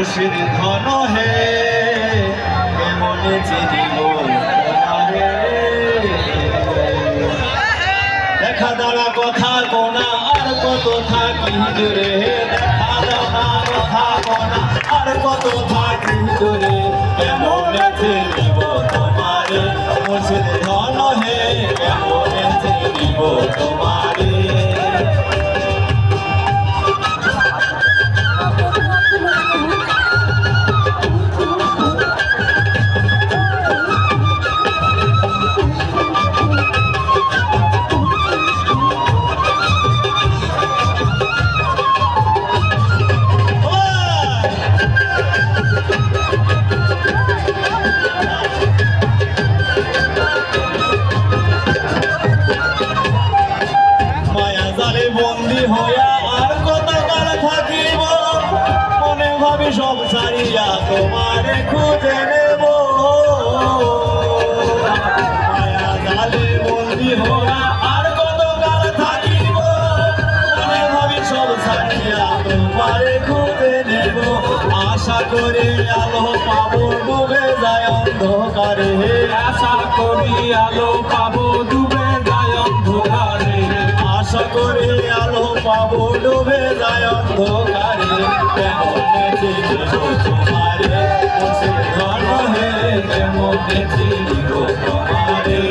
খুশির ধন হে কেমনে চিনিব তোমারে দেখা দাঁড়া কথা কোনা আর কত থাকি দূরে দেখা দাঁড়া কথা কোনা আর কত থাকি দূরে কেমনে চিনিব তোমারে খুশির ধন হে কেমনে চিনিব তোমারে বন্দী হইয়া আর কত কাল থাকিব মনে ভাবি সব ছাড়িয়া তোমারে খুঁজে নেব মায়া জালে বন্দী হইয়া আর কত কাল থাকিব মনে ভাবি সব ছাড়িয়া তোমারে খুঁজে নেব আশা করে আলো পাবো ডুবে যায় অন্ধকারে আশা করি আলো পাবো ডুবে যায় অন্ধকারে আশা করে আলো পাবো ডুবে যায় অন্ধকারে কেমনে চিনিব তোমারে খুশির ধন হে কেমনে চিনিব তোমারে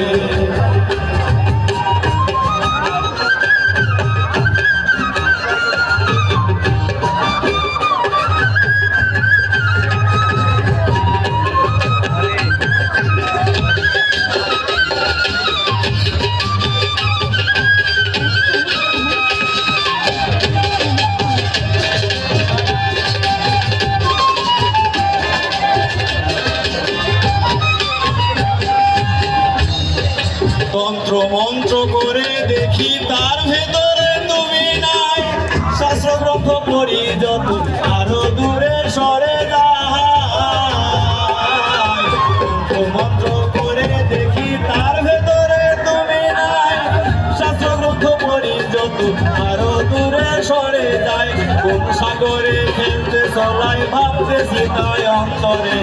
তন্ত্র মন্ত্র করে দেখি তার ভেতরে তুমি নাই শাস্ত্র গ্রন্থ পড়ি যত আরো দূরে সরে যায় তন্ত্র মন্ত্র করে দেখি তার ভেতরে তুমি নাই শাস্ত্র গ্রন্থ পড়ি যত আরো দূরে সরে যায় কোন সাগরে খেলতে চলাই ভাবতে সীতায় অন্তরে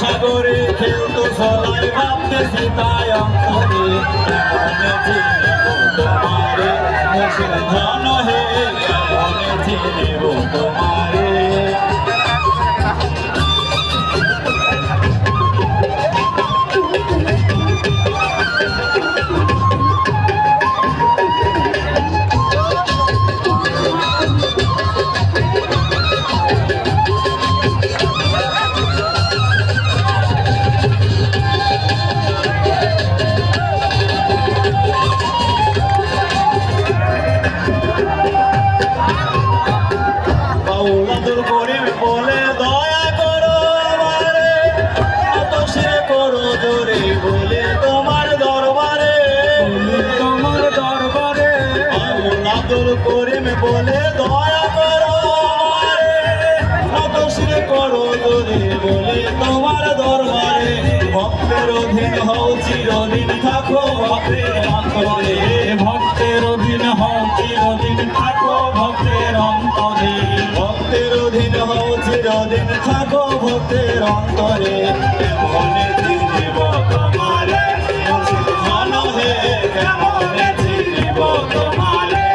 সাগরে খেলতো সলাই ভাবতে সীতায় অন্তরে কেমনে চিনিব তোমারে খুশির ধন হে কেমনে চিনিব তোমারে বাউলাদুল করিম বলে দয়া করো আমারে এত শিরে করো জোরে বলে তোমার দরবারে বাউলাদুল করিম বলে দয়া করো আমারে এত শিরে করো জোরে বলে তোমার দরবারে ভক্তের অধীন হও চিরদিন থাকো ভক্তের অন্তরে ভক্তের অধীন হও চিরদিন থাকো ভক্তের অন্তরে ভক্তের অধীন হও চিরদিন থাকো ভক্তের অন্তরে কেমনে চিনিব তোমারে খুশির ধন হে কেমনে চিনিব তোমারে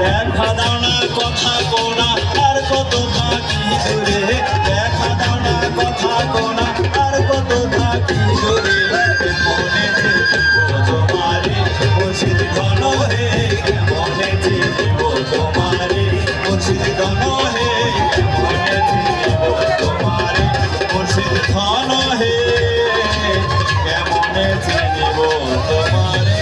দেখা দাও না কথা কোনা আর কত থাকি দূরে দেখা দাও না কথা কোনা আর কত থাকি দূরে কেমনে চিনিব তোমারে খুশির ধন হে কেমনে চিনিব তোমারে খুশির ধন হে কেমনে চিনিব তোমারে খুশির ধন হে কেমনে চিনিব তোমারে